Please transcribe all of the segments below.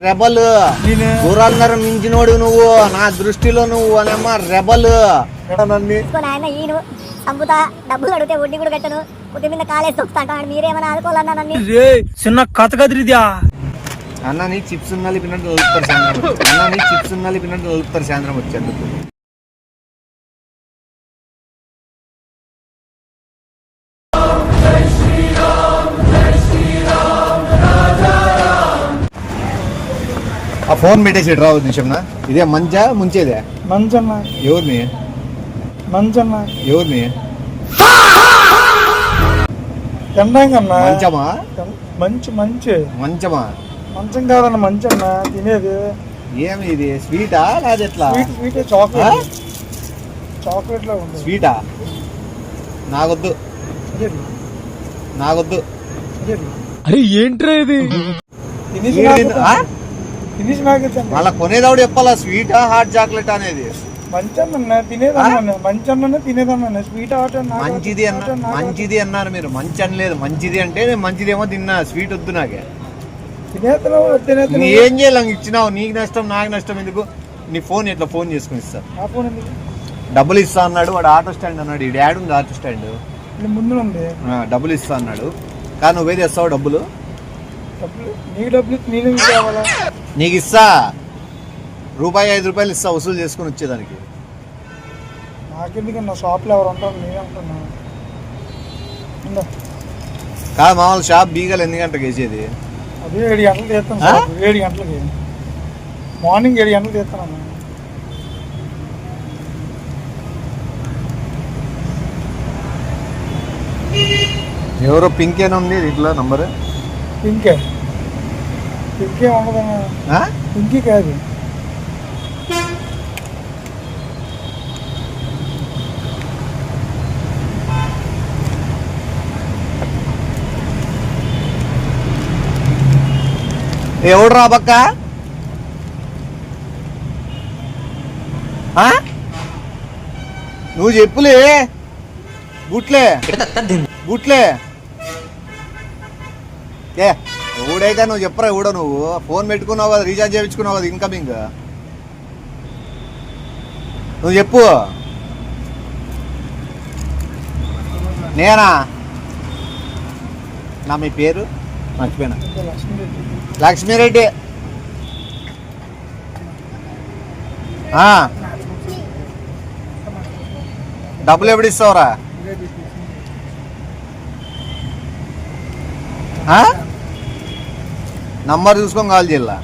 Rebel ఊరందరం మించినోడు నువ్వు, నా దృష్టిలో నువ్వు అనేమ్మా రెబల్. డబ్బులు అడిగితే వడ్డీ కూడా కట్టను, కొద్ది మీద కాలేసి వస్తాంటాడు. మీరేమైనా ఆదుకోవాలన్నా చిన్న కథ కదిరిద్యా అన్న నీ చిప్స్ నలిపినట్టు నలుపుతారు సాయంత్రం, అన్న నీ చిప్స్ నలిపినట్టు నలుపుతారు సాయంత్రం వచ్చేందుకు. ఆ ఫోన్ పెట్టేసి రావు నిమిషంనా. ఇదే మంచా ముంచేదే? మంచన్న. ఎవరిని? మంచన్న. ఎవరిని? తినడానికన్నా. మంచమా? మంచి మంచి మంచమా? మంచం కాదన్న, మంచన్న తినేది. ఏమి ఇది స్వీటా లేదా ఎట్లా? స్వీట్ చాక్లెట్, చాక్లెట్ లా ఉంది. స్వీటా? నాకొద్దు, నాకొద్దు. అరే ఏంట్రా ఇది? తినేసి వాళ్ళ కొనేదాడు చెప్పాలా స్వీటా హాట్ చాక్లెట్ అనేది? మంచన్న తినేదన్నా, మంచన్న తినేదన్నా. స్వీట్ హాట్ మంచిది అన్న, మంచిది అన్నారు మీరు, మంచి అనలేదు. మంచిది అంటే నేను మంచిదేమో తిన్నా, స్వీట్ వద్దు నాకే. ఏం చేయాలి ఇచ్చినావు? నీకు నష్టం నాకు నష్టం ఎందుకు? నీ ఫోన్ ఎట్లా ఫోన్ చేసుకుని ఇస్తా? డబ్బులు ఇస్తా అన్నాడు వాడు. ఆటో స్టాండ్ అన్నాడు, ఈ డాడీ ఉంది ఆటో స్టాండ్ ముందు ఉంది. డబ్బులు ఇస్తా అన్నాడు, కానీ నువ్వే తెస్తావు డబ్బులు. నీకు డబ్బులు నేను కావాలా? నీకు ఇస్తా, రూపాయి 5 రూపాయలు ఇస్తా వసూలు చేసుకుని వచ్చేదానికి. నాకెందుకన్నా, షాప్లో ఎవరు ఉంటారు? నేనే అంటున్నా. కాదు మామూలు షాప్ బీగలు ఎన్ని గంటలకు వేసేది? అదే 7 గంటలకు తీస్తాను సార్. 7 గంటలకి, మార్నింగ్ 7 గంటలకు తీస్తానన్నా. ఎవరో పింకేనా ఉంది ఇట్లా నంబరు? పింకే ఉండదన్నా, పింకీ కాదు. ఎవడు రా బక్క? నువ్వు చెప్పులే గుట్లే గుట్లే ఏ ఎవడైతే నువ్వు చెప్పరా? ఎవడో నువ్వు ఫోన్ పెట్టుకున్నావు కదా, రీఛార్జ్ చేయించుకున్నావు కదా ఇన్కమింగ్. నువ్వు చెప్పు. నేనా? నా మీ పేరు మర్చిపోయినా. లక్ష్మీరెడ్డి. డబ్బులు ఎప్పుడు ఇస్తావురా? నంబర్ చూసుకొని కాల్ చేయాల.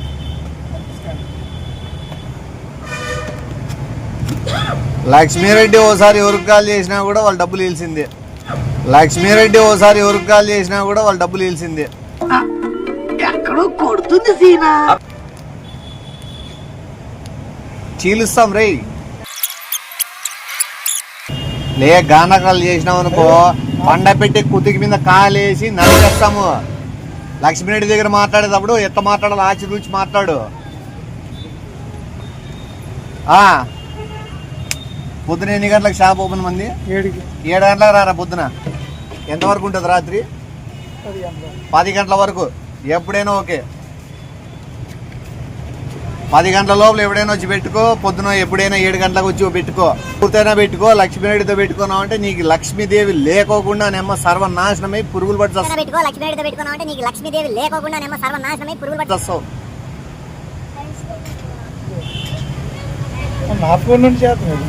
లక్ష్మీరెడ్డి ఓసారి ఎవరికి కాల్ చేసినా కూడా వాళ్ళు డబ్బులు ఇల్సిందే. లక్ష్మీరెడ్డి ఓసారి ఎవరికి కాల్ చేసినా కూడా వాళ్ళు డబ్బులు ఇల్సిందే. ఎక్కడో కొడుతుంది సీనా. చీలుస్తాం రే. లే గానకాలు చేసినాం అనుకో, పండ పెట్టి కుతికి మీద కాలేసి నరికేస్తాము. లక్ష్మీరెడ్డి దగ్గర మాట్లాడేటప్పుడు ఎట్లా మాట్లాడాలి ఆచి రూచి మాట్లాడు. పొద్దున ఎన్ని గంటలకు షాప్ ఓపెన్ మంది? 7 గంటలకు రారా పొద్దున. ఎంతవరకు ఉంటుంది రాత్రి? 10 గంటల వరకు. ఎప్పుడైనా ఓకే, 10 గంటల లోపల ఎప్పుడైనా వచ్చి పెట్టుకో. పొద్దున ఎప్పుడైనా 7 గంటలకు వచ్చి పెట్టుకో. పూర్తయినా పెట్టుకో. లక్ష్మీరెడ్డితో పెట్టుకున్నావు అంటే నీకు లక్ష్మీదేవి లేకోకుండా నెమ్మ సర్వనాశనమై పురుగులు పట్టుతావు. నా ఫోన్ నుంచి చేస్తున్నాడు,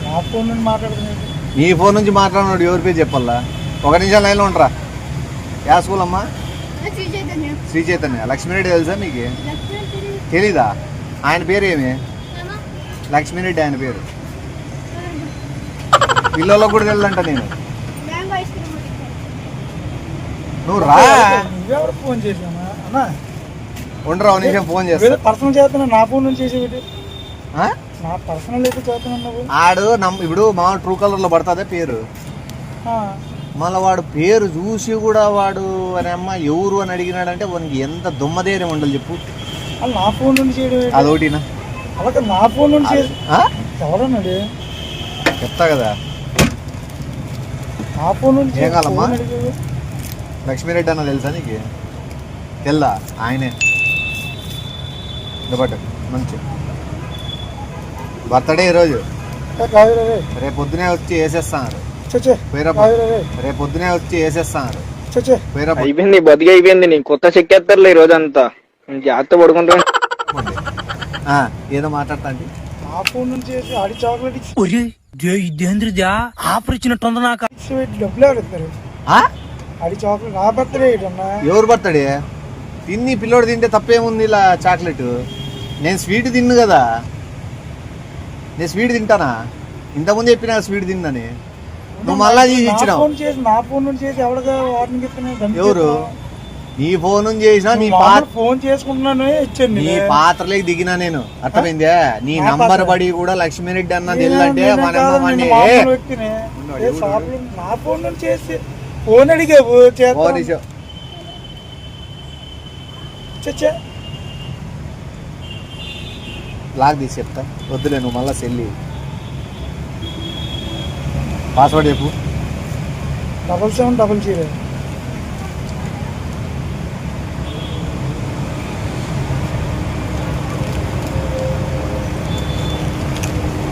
నా ఫోన్ నుంచి మాట్లాడుతున్నాడు. నీ ఫోన్ నుంచి మాట్లాడినాడు ఎవరి పేరు చెప్పాలా? 1 నిమిషం లైన్లో ఉంటారా? యా స్కూల్ అమ్మా? శ్రీ చైతన్య. లక్ష్మీరెడ్డి తెలుసా మీకు? తెలీదా? ఆయన పేరు ఏమి? లక్ష్మీరెడ్డి ఆయన పేరు. పిల్లలకు కూడా తెలియదంట. నేను నువ్వు రా. నువ్వెవరు ఫోన్ చేసామా అన్నా? ఉండరా 1 నిమిషం ఫోన్ చేస్తా. పర్సనల్ చేస్తున్నా, నా ఫోన్ నుంచి చేసేవి. నా పర్సనల్ అయితే చేస్తున్నావు. ఆడు ఇప్పుడు మామూలు ట్రూ కలర్ లో పడుతుందే పేరు. మళ్ళీ వాడు పేరు చూసి కూడా వాడు అని అమ్మ ఎవరు అని అడిగినాడంటే వానికి ఎంత దుమ్మధైర్యం ఉండాలి చెప్పు. నా ఫోన్ నుంచి చేయడం అదొకటినా? అలాగే నా ఫోన్ నుంచి ఎవరన్నాడు చెప్తా కదా. నా ఫోన్ నుంచి ఏం కాలమ్మా? లక్ష్మీరెడ్డి అన్న తెలుసా నీకు? తెల్లా? ఆయనే ఇవ్వబట్టు మంచి బర్త్డే ఈరోజు. రేపు పొద్దునే వచ్చి వేసేస్తాను. రేపు పొద్దునే వచ్చి వేసేస్తాను. అయిపోయింది బతికి అయిపోయింది. నీ కొత్త చెక్కేస్తారులే ఈ రోజు అంతా. జాగ్రత్త పడుకుంటా. ఏదో మాట్లాడతా అండి. నా ఫోన్ నుంచి ఆడి చాక్లెట్ ఇదేంద్రిదా ఆఫర్ ఇచ్చినట్టుంది నాకు. డబ్బులు ఎవరు ఇస్తారు? ఆడి చాక్లెట్ నా బర్త్డే అన్నా. ఎవరు బర్త్డే? తిని పిల్లోడు తింటే తప్పేముంది? ఇలా చాక్లెట్ నేను స్వీట్ తిన్ను కదా. నేను స్వీట్ తింటానా? ఇంతకుముందు చెప్పినా స్వీట్ తిందని. నువ్వు మళ్ళా ఇచ్చినావు. నా ఫోన్ నుంచి చేసి ఎవరిగా వార్నింగ్ ఇస్తున్నావు? ఎవరు? నీ ఫోన్ నుంచి చేసినా నీ ఫోన్ చేసుకుంటున్నాను ఇచ్చాను. నీ పాత్రలోకి దిగినా నేను. అర్థమైందే? నీ నంబర్ పడి కూడా లక్ష్మీరెడ్డి అన్నది వెళ్ళంటే నా ఫోన్ నుంచి చేసి ఫోన్ అడిగావు. లాగ్ తీసి చెప్తా. వద్దులే నువ్వు మళ్ళా సెల్లి. పాస్వర్డ్ చెప్పు. 7700.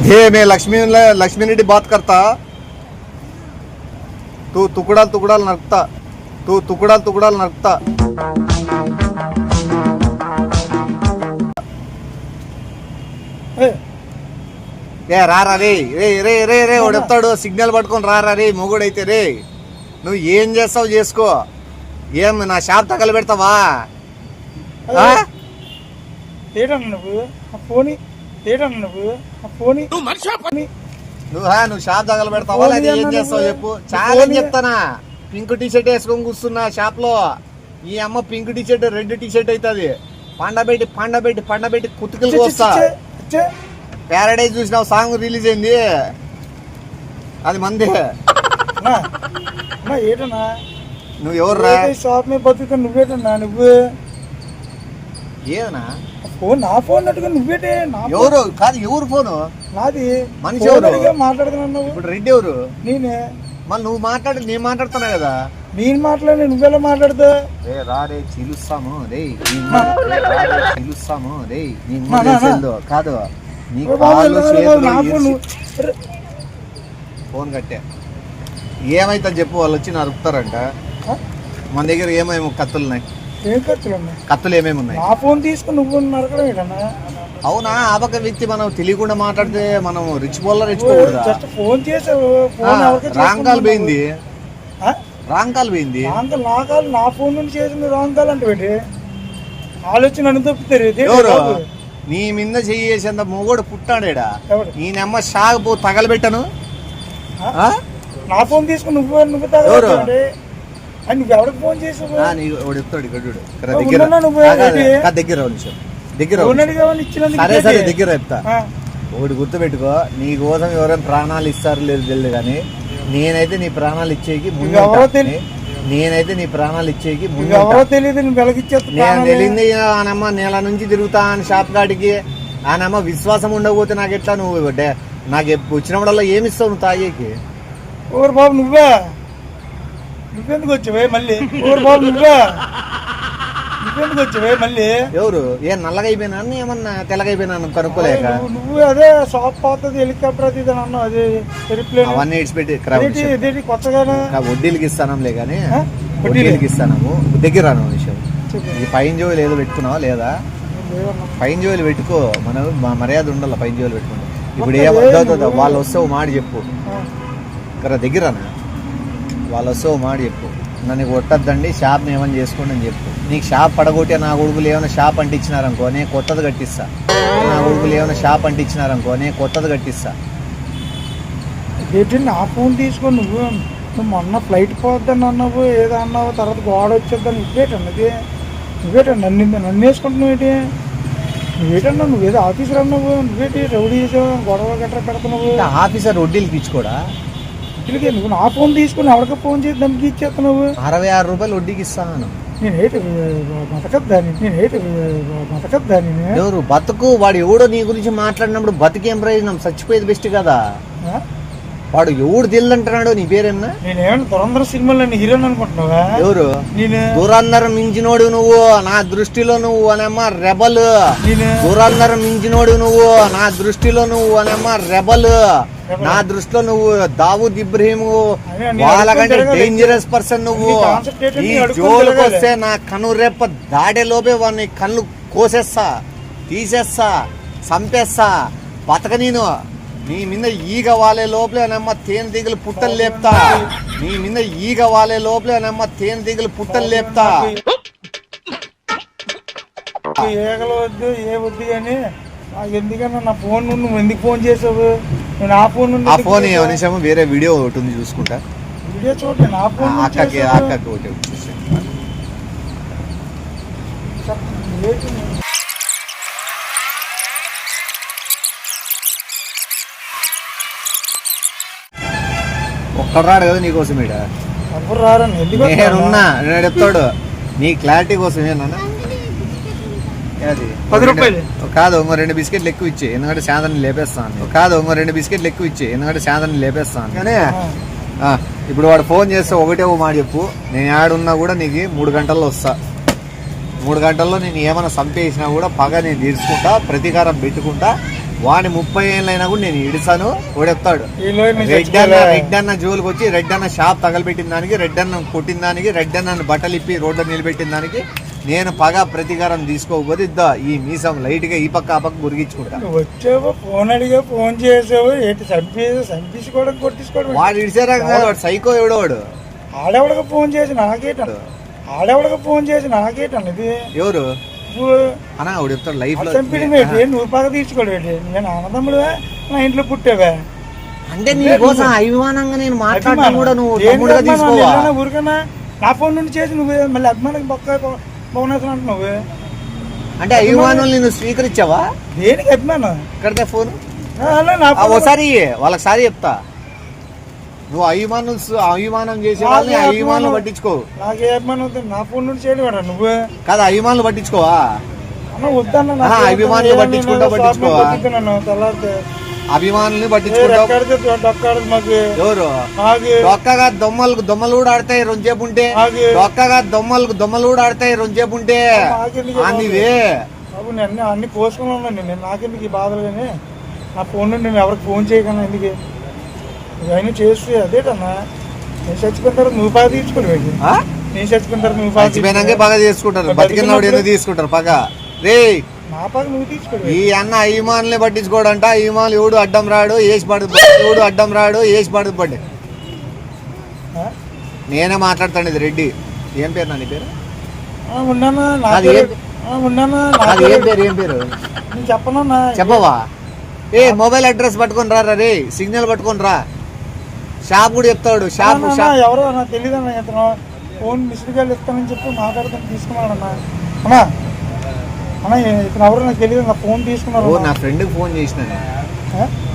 ये मैं लक्ष्मी रेड्डी बात करता. तू टुकड़ा नरकता. तू टुकड़ा नरकता. ఏ రారా రే రే రే రే రే వాడు చెప్తాడు. సిగ్నల్ పట్టుకొని రారా రే మొగుడైతే రే. నువ్వు ఏం చేస్తావు చేసుకో. ఏం నా షాప్ తగల పెడతావా? నువ్వు షాప్ తగల పెడతావా లేదా ఏం చేస్తావు చెప్పు. చాలా చెప్తానా. పింక్ టీ షర్ట్ వేసుకొని కూర్చున్నా షాప్ లో. ఈ అమ్మ pink T shirt red T shirt అవుతుంది. పండబెట్టి కుతుకులు వస్తా. ప్యారడైజ్ చూసినావు? సాంగ్ రిలీజ్ అయింది. అది మందే. నువ్వు ఎవర్రా? షాప్ మీద బతుకు నువ్వేటన్నా? నువ్వు ఏనా ఫోన్? నా ఫోన్ అట్టుగా నువ్వేటే? ఎవరు కాదు. ఎవరు ఫోను? నాది. మనిషి ఎవరు మాట్లాడుతున్నావు? ఇప్పుడు రెడ్డి ఎవరు? నేనే. మళ్ళీ నువ్వు మాట్లాడి నేను మాట్లాడుతున్నా కదా. నేను మాట్లాడి నువ్వెలా మాట్లాడతా? రారే చిలుస్తాము రే. చిలుస్తాము రే. కాదు నీ ఫోన్ కట్టే. ఏమైతే చెప్పు. వాళ్ళు వచ్చి నరుకుతారంట. మన దగ్గర ఏమేమి కత్తులున్నాయి? ఏం కత్తులు ఉన్నాయి? కత్తులు ఏమేమి ఉన్నాయి? నా ఫోన్ తీసుకుని నువ్వు నరకడం ఏంటన్నా? అవునా? ఆపక వ్యక్తి మనం తెలియకుండా మాట్లాడితే మనం రెచ్చిపోకూడదా? ఫోన్ చేసావు. రాంగ్ కాల్ పోయింది. రాంగ్ కాల్ పోయింది. నా కాల్ నా ఫోన్ నుంచి చేసింది రాంగ్ కాల్ అంటే పెట్టి ఆలోచన నన్ను తప్పుతారు. ఎవరు నీ మీద చేసేంత మొగోడు పుట్టాడేడా? నేనమ్మ షాక్ పో తగలబెట్టాను. నా ఫోన్ తీసుకుని నువ్వు తగలబెట్టాడు. నువ్వు ఎవరికి ఫోన్ చేసావు? సరే దగ్గర చెప్తా. ఒకటి గుర్తు పెట్టుకో. నీ కోసం ఎవరైనా ప్రాణాలు ఇస్తారు లేదు తెలియదు కానీ నేనైతే నీ ప్రాణాలు ఇచ్చేకి ఎవరో తెలియదు. నేను తెలియదు. ఆనమ్మ నెల నుంచి తిరుగుతా అని షాప్ కాడికి. ఆనమ్మ విశ్వాసం ఉండకపోతే నాకు ఎట్లా? నువ్వు నాకు వచ్చినప్పుడల్లా ఏమిస్తావు నువ్వు తాగేకి? ఓరు బాబు నువ్వెందుకు వచ్చావే మళ్ళీ? ఓరు బాబు నువ్వెందుకు వచ్చావే మళ్ళీ? ఎవరు? ఏం నల్లగా అయిపోయినా ఏమన్నా తెల్లగా అయిపోయినా కనుక్కోలేక? నువ్వు అదే షాప్ పోతుంది హెలికాప్టర్ అది అన్నావు. అది ఎయిర్ప్లేన్ అవన్నీ ఇడిచిపెట్టి కొత్తగానే వడ్డీలకి ఇస్తానంలే కానీ వడ్డీలకి ఇస్తాము. దగ్గర విషయం. ఈ పైన జోలు ఏదో పెట్టుకున్నావా లేదా? పైన జోలు పెట్టుకో. మన మర్యాద ఉండాలి. పైన జోలు పెట్టుకుంటా. ఇప్పుడు ఏమవుతుందో వాళ్ళు వస్తే ఓ మాట చెప్పు. దగ్గరనా వాళ్ళు వస్తే ఓ మాట చెప్పు. నన్ను కొట్టద్దండి షాప్ని ఏమైనా చేసుకోండి అని చెప్పు. నీకు షాప్ పడగొట్టే నా కొడుకులు ఏమైనా షాప్ అంటించినారనుకో నేను కొత్తది కట్టిస్తా. నా కొడుకులు ఏమైనా షాప్ అంటించినారనుకో నేను కొత్తది కట్టిస్తా. నా ఫోన్ తీసుకొని నువ్వు మొన్న ఫ్లైట్ పోద్దని అన్నావు. ఏదో అన్నావు. తర్వాత గోడ వచ్చేద్దాన్ని. నువ్వేటన్నా నన్ను వేసుకుంటున్నావు ఏంటి? నువ్వేటన్నా? నువ్వేదో ఆఫీసర్ అన్నావు. నువ్వేటి రౌడీ చేసావు? గొడవ గట్రా పెడుతున్నావు. ఆఫీసర్ వడ్డీలకి ఇచ్చుకోడా? నువ్వు నా ఫోన్ తీసుకుని ఎవరికి ఫోన్ చేసి దానికి ఇచ్చేస్తున్నావు? 66 రూపాయలు వడ్డీకి ఇస్తాను. ఎవరు బతుకు? వాడు ఎవడో నీ గురించి మాట్లాడినప్పుడు బతికేం ప్రయోజనం? చచ్చిపోయేది బెస్ట్ కదా. వాడు ఎవడు తెలియదంటున్నాడు నీ పేరేమన్నా? నేనేమన్నా దురంధర సినిమాలో హీరోని అనుకుంటున్నావా? ఎవరు నేను దురంధరం మించినోడు నువ్వు నా దృష్టిలో, నువ్వు అనేమ్మా రెబల్. దురంధరం మించినోడు నువ్వు నా దృష్టిలో, నువ్వు అనేమ్మా రెబల్. నా దృష్టిలో నువ్వు దావూద్ ఇబ్రహీం వాళ్ళకంటే డేంజరస్ పర్సన్ నువ్వు. ఈ జోలికి వస్తే నా కన్ను రేప దాడే లోపే వాడిని కళ్ళు కోసేస్తా, తీసేస్తా, చంపేస్తా, బతక. నేను నీ మీద ఈగ వాలే లోపలేనమ్మ తేనె దిగులు పుట్టలు లేపుతా. నీ మీద ఈగ వాలే లోపలేనమ్మ తేనె దిగులు పుట్టలు లేపుతా. ఏగలు వద్దు ఏ వద్దు కానీ నాకు ఎందుకన్నా నా ఫోన్ నుండి నువ్వు ఎందుకు ఫోన్ చేసావు? నేను ఆ ఫోన్ నుండి ఆ ఫోన్ ఏమనిసాము వేరే వీడియో ఒకటి ఉంది చూసుకుంటా. వీడియో చూడండి నా ఫోన్ అక్కకి ఒకటి ఒక్కడు రాడు కదా నీకోసం ఈడ. ఎవరు రారని ఎందుకు నేనున్నా చెప్తాడు నీ క్లారిటీ కోసం. ఏనా అది 10 రూపాయలు కాదు, ఇంకో 2 బిస్కెట్లు ఎక్కువ ఇచ్చే ఎందుకంటే శాంతాన్ని లేపేస్తాను. కాదు, ఇంకో 2 బిస్కెట్లు ఎక్కువ ఇచ్చే ఎందుకంటే శాంతాన్ని లేపేస్తాను. కానీ ఇప్పుడు వాడు ఫోన్ చేస్తే ఒకటే ఓ మాట చెప్పు, నేను ఆడున్నా కూడా నీకు 3 గంటల్లో వస్తా. 3 గంటల్లో నేను ఏమైనా చంపేసినా కూడా పగ నేను తీర్చుకుంటా, ప్రతీకారం పెట్టుకుంటా. వాడిని 30 ఏళ్ళైనా కూడా నేను ఇడిసాను. ఓడెత్తాడు రెడ్ అన్న జోలికి వచ్చి రెడ్ అన్న షాప్ తగలబెట్టిన దానికి, రెడ్ అన్న కొట్టిన దానికి, రెడ్ అన్న బట్టలు ఇప్పి రోడ్డు నిలబెట్టిన దానికి నేను పగ ప్రతీకారం తీసుకోకపోతే ఇద్దా ఈ మీసం లైట్ గా ఈ పక్క ఆ పక్క మురిగించుకుంటా. వచ్చావు ఫోన్ అడిగా ఫోన్ చేసావు ఏంటి చంపించుకోవడం కొట్టించుకోవడం. వాడు ఇడిసారా వాడు సైకో ఎవడోవాడు. ఆడెవడగా ఫోన్ చేసి నాకేటండి ఇది ఎవరు అన్నా వాడు చెప్తాడు లైఫ్ లో చంపిడి నువ్వు పగ తీర్చుకోవడం. నేను అన్నదమ్ముడువా నా ఇంట్లో పుట్టావా అంటే నీకోసం అభిమానంగా నేను మాట్లాడినా కూడా నువ్వు తమ్ముడుగా తీసుకోవా? ఊరికన్నా నా ఫోన్ నుండి చేసి నువ్వు మళ్ళీ అభిమానికి బొక్క బోనస్ అంటున్నావు. అంటే అభిమానులు నేను స్వీకరించావా? దేనికి అభిమానం? ఇక్కడితే ఫోన్ ఒకసారి వాళ్ళకి సారి చెప్తా. నువ్వు అభిమానం చేసే వాళ్ళని అభిమానులు పట్టించుకో. నాకే అభిమానం నా ఫోన్ నుండి చేయడం నువ్వు కాదు, అభిమానులు పట్టించుకోవా? వద్దన్న అభిమానులు పట్టించుకోవా? తెల్లారితే అభిమానుల్ని పట్టించుకుంటావు. ఎవరు డొక్కగా దొమ్మలు కూడా ఆడతాయి రొంచేపు ఉంటే. డొక్కగా దొమ్మలు కూడా ఆడతాయి రొంచేపు ఉంటే. అనివే బాబు నేను అన్ని కోసుకున్నాను. నేను నాకెందుకు ఈ బాధలు కానీ నా ఫోన్ నుండి నేను ఎవరికి ఫోన్ చేయకన్నా ఎందుకు ఇవన్నీ చేస్తే అదేటన్నా. నేను చచ్చిపోయిన తర్వాత నువ్వు బాగా తీర్చుకోలేదు. నేను చచ్చిపోయిన తర్వాత నువ్వు చచ్చిపోయినాకే బాగా తీసుకుంటారు. బతికినప్పుడు ఎందుకు తీసుకుంటారు పగ? రే నా పగ నువ్వు తీసుకో. ఈ అన్న అభిమానులే పట్టించుకోడంట. అభిమానులు ఎవడు అడ్డం రాడు ఏసి పడుతుంది, ఎవడు అడ్డం రాడు ఏసి పడుతుంది పడ్డే. నేనే మాట్లాడతాను. ఇది రెడ్డి. ఏం పేరు నా నీ పేరు? ఏం పేరు చెప్పనన్నా? చెప్పవా? ఏ మొబైల్ అడ్రస్ పట్టుకొని రా రే, సిగ్నల్ పట్టుకొని రా. షాప్ కూడా చెప్తాడు. షాప్ ఎవరో నాకు తెలియదు అన్న. ఇతను ఫోన్ మిస్డ్ కాల్ ఇస్తానని చెప్పి మాట్లాడుతాను తీసుకున్నాడన్నా. అన్నా అన్న ఇతను ఎవరో నాకు తెలియదు. నా ఫోన్ తీసుకున్నారు. నా ఫ్రెండ్కి ఫోన్ చేసిన,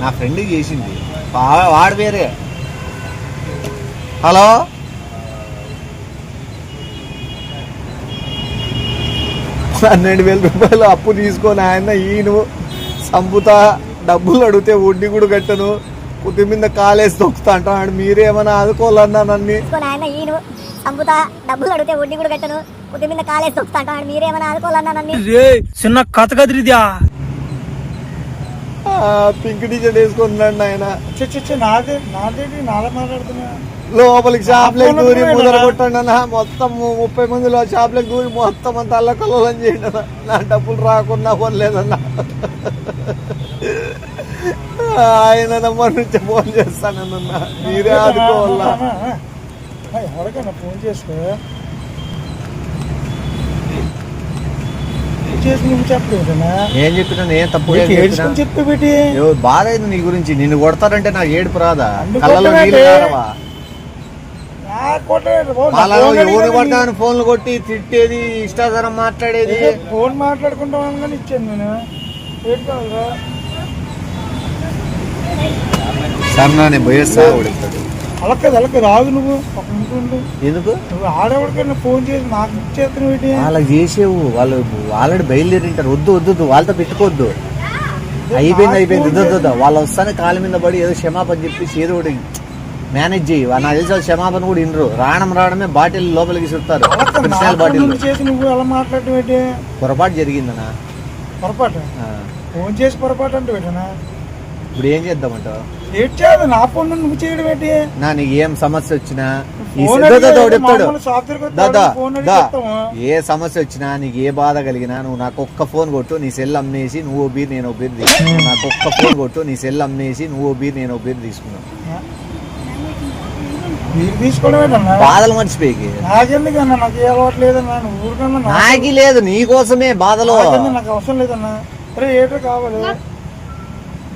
నా ఫ్రెండ్కి చేసింది వాడు వేరే. హలో 12,000 రూపాయలు అప్పు తీసుకొని ఆయన ఈయన సంపుతా, డబ్బులు అడిగితే వడ్డీ కూడా కట్టను, కుతి మీద కాలేసి తొక్కుతా అంటాడు. మీరేమన్నా ఆదుకోవాలన్నా నన్ను? డబ్బులు అడిగితే వడ్డీ కూడా కట్టను, కుతి మీద కాలేసి తొక్కుతా అంటాడు. మీరేమన్నా ఆదుకోవాలన్నా నన్ను? చిన్న కథ కదిరిద్యా పింక్ టీషర్ట్ వేసుకున్నాడు ఆయన. నాదేంటి నాలా మాట్లాడుతున్నా? లోపలికి షాప్లోకి దూరి ముదర కొట్టండి అన్న. మొత్తం 30 మందిలో షాప్లోకి దూరి మొత్తం అంతా అల్లకల్లోలం చేయండి అన్న. నా డబ్బులు రాకున్నా పోలేదన్న. ఆయన నంబర్ నుంచి ఫోన్ చేస్తానన్నా. మీరే ఆదుకోవాలా? ఎవరికైనా ఫోన్ చేసుకో ఏం చెప్పినా ఏం తప్పు చెప్పి పెట్టి బాధ అయింది నీ గురించి. నిన్ను కొడతారంటే నాకు ఏడుపు రాదా? కళ్ళలో నీళ్ళు రావా? ఎవరు పడతాను ఫోన్లు కొట్టి తిట్టేది, ఇష్టాధారం మాట్లాడేది. ఫోన్ మాట్లాడుకుంటామని ఇచ్చాను నేను. సరేనా నేను పోయేస్తా. ఉడుతాడు అలక్క రాదు. నువ్వు ఎందుకు నువ్వు ఆడేవాడికైనా ఫోన్ చేసి నాకు ఇచ్చేస్తాను. వాళ్ళకి చేసేవు. వాళ్ళు ఆల్రెడీ బయలుదేరింటారు. వద్దు వాళ్ళతో పెట్టుకోవద్దు. అయిపోయింది ఇద్దరు వాళ్ళు వస్తానే కాళ్ళ మీద పడి ఏదో క్షమాపణ చెప్పేసి ఏదో ఒకటి మేనేజ్ చేయి. నాకు తెలిసి వాళ్ళు క్షమాపణ కూడా వినరు. రావడమే బాటిల్ లోపలికి చుడతారు. బాటిల్ చేసి నువ్వు ఎలా మాట్లాడటం ఏంటి? పొరపాటు జరిగిందనా? పొరపాటు ఫోన్ చేసి పొరపాటు అంటే ఏంటనా? ఇప్పుడు ఏం చేద్దామంటావు? ఏడ్ చేయదు నా ఫోన్ నువ్వు చేయడం ఏంటి? నీకు ఏం సమస్య వచ్చినా ఏ సమస్య వచ్చినా నీకు ఏ బాధ కలిగినా నువ్వు నాకు ఒక్క ఫోన్ కొట్టు, నీ సెల్ అమ్మేసి నువ్వు బీర్ నేను బీర్ తీసుకున్నావు. నాకు ఒక్క ఫోన్ కొట్టు, నీ సెల్ అమ్మేసి నువ్వు బీర్ నేను బీర్ తీసుకున్నావు. మీరు తీసుకోవడమేటన్నా? బాధలు మర్చిపోయి నాకెందుకన్నా? నాకు ఏ అలవాటు లేదన్నా. ఊరికన్నా నాకి లేదు, నీకోసమే బాధలు. నాకు అవసరం లేదన్నా. అరే ఏటో కావాలి?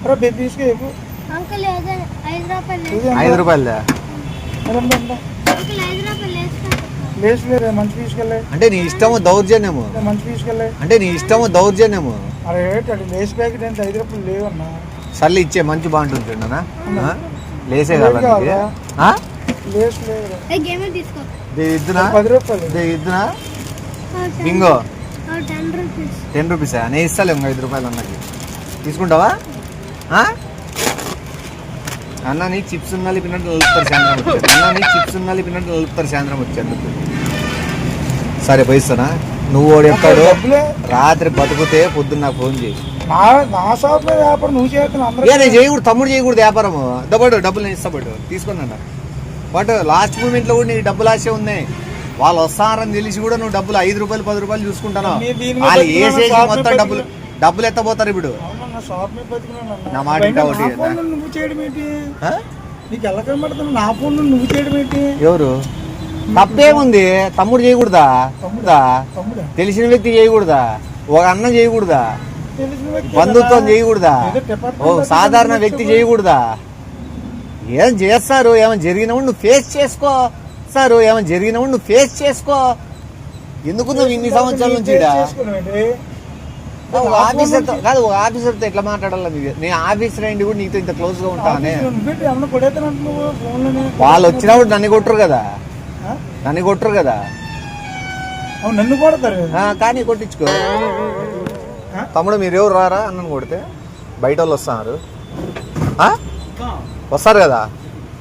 అరే బెడ్ తీసుకో. 5 రూపాయలు లేచులేరే మంచి తీసుకెళ్ళే. అంటే నీ ఇష్టము దౌర్జన్యము. మంచి తీసుకెళ్ళే అంటే నీ ఇష్టము దౌర్జన్యము. అరే ఏంటంటే లేస్ ప్యాకెట్ అంటే 5 రూపాయలు లేవన్నా. సర్లే ఇచ్చే మంచి బాగుంటుంది అన్న. లేసే కావాలి లేస్ లేదు. ఇద్దునా 10 రూపాయలు ఇద్దునా బింగో 10 రూపీసా? నేను ఇస్తాలే 5 రూపాయలు అన్నకి. తీసుకుంటావా అన్న? నీ చిప్స్ ఉన్నది పిన్నట్టు నలుపుతారు సాయంత్రం వచ్చారు. అన్న నీ చిప్స్ ఉన్నది పిన్నట్టు నలుపుతారు సాయంత్రం వచ్చారు. సరే పోయిస్తానా? నువ్వు వాడు చెప్తాడు రాత్రి బతుకుతే పొద్దున్న నాకు ఫోన్ చేయి. నా షాప్ లో వ్యాపారం నువ్వు చేస్తున్నావు. నేను చేయకూడదు, తమ్ముడు చేయకూడదు వ్యాపారము. డబ్బు డబ్బులు నేను ఇస్తాడు తీసుకున్నా. బట్ లాస్ట్ మూమెంట్ లో కూడా నీకు డబ్బులు ఆశ ఉన్నాయి. వాళ్ళు వస్తారని తెలిసి కూడా నువ్వు డబ్బులు 5 రూపాయలు 10 రూపాయలు చూసుకుంటాను. వాళ్ళు వేసేసి మొత్తం డబ్బులు ఎత్తపోతారు. ఇప్పుడు నా మాట నువ్వు చేయడం ఏంటి? నీకు ఎలా కనబడుతున్నా? నా ఫోన్ నువ్వు చేయడం ఏంటి? ఎవరు? తప్పేముంది? తమ్ముడు చేయకూడదా? తెలిసిన వ్యక్తి చేయకూడదా? ఒక అన్న చేయకూడదా? బంధుత్వం చేయకూడదా? ఓ సాధారణ వ్యక్తి చేయకూడదా? ఏం చేస్తారు? ఏమైనా జరిగినప్పుడు నువ్వు ఫేస్ చేసుకో సారు. ఏమైనా జరిగినప్పుడు నువ్వు ఫేస్ చేసుకో. ఎందుకు నువ్వు ఇన్ని సంవత్సరాల నుంచి ఆఫీసర్తో కాదు? ఒక ఆఫీసర్తో ఎట్లా మాట్లాడాలి? నేను ఆఫీసర్ అయింది కూడా నీతో ఇంత క్లోజ్ గా ఉంటానే. వాళ్ళు వచ్చినప్పుడు నన్ను కొట్టరు కదా. నన్ను కొడతారు కానీ కొట్టించుకో. తమ్ముడు మీరు ఎవరు రారా అన్నను కొడితే బయట వాళ్ళు వస్తారు కదా.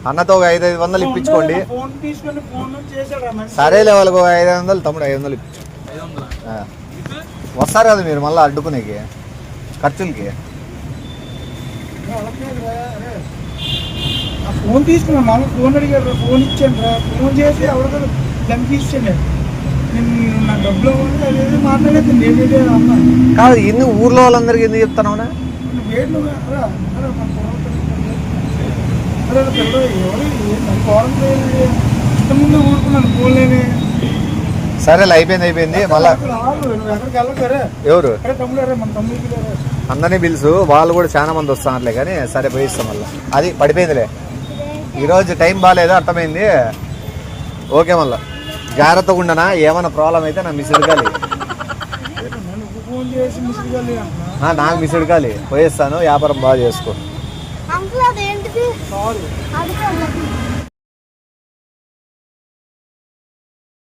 అన్నతో ఒక 500 ఇప్పించుకోండి. సరేలే వాళ్ళకు 500. తమ్ముడు 500 ఇప్పించు. వస్తారు కదా మీరు మళ్ళీ అడ్డుకునేకి ఖర్చులకి. ఫోన్ తీసుకున్నా మామ. ఫోన్ అడిగారు, ఫోన్ ఇచ్చాను రా. ఫోన్ చేసి ఎవరితో దానికి ఇచ్చాను. నా డబ్బులు అదేదో మాట్లాడేది నేనే అన్నా. కాదు ఎందుకు ఊర్లో వాళ్ళందరికీ ఎందుకు చెప్తాను? ముందు ఊరుకున్నాను ఫోన్ లేని. సరేలే అయిపోయింది మళ్ళా. ఎవరు అందరినీ పిలుసు. వాళ్ళు కూడా చాలా మంది వస్తారులే కానీ సరే పోయిస్తాం మళ్ళీ. అది పడిపోయిందిలే. ఈరోజు టైం బాగాలేదు అర్థమైంది. ఓకే మళ్ళా జాగ్రత్తగా ఉండనా? ఏమైనా ప్రాబ్లం అయితే నా మిస్డ్ కాలి. నాకు మిస్డ్ కాలి. పోయిస్తాను. వ్యాపారం బాగా చేసుకో.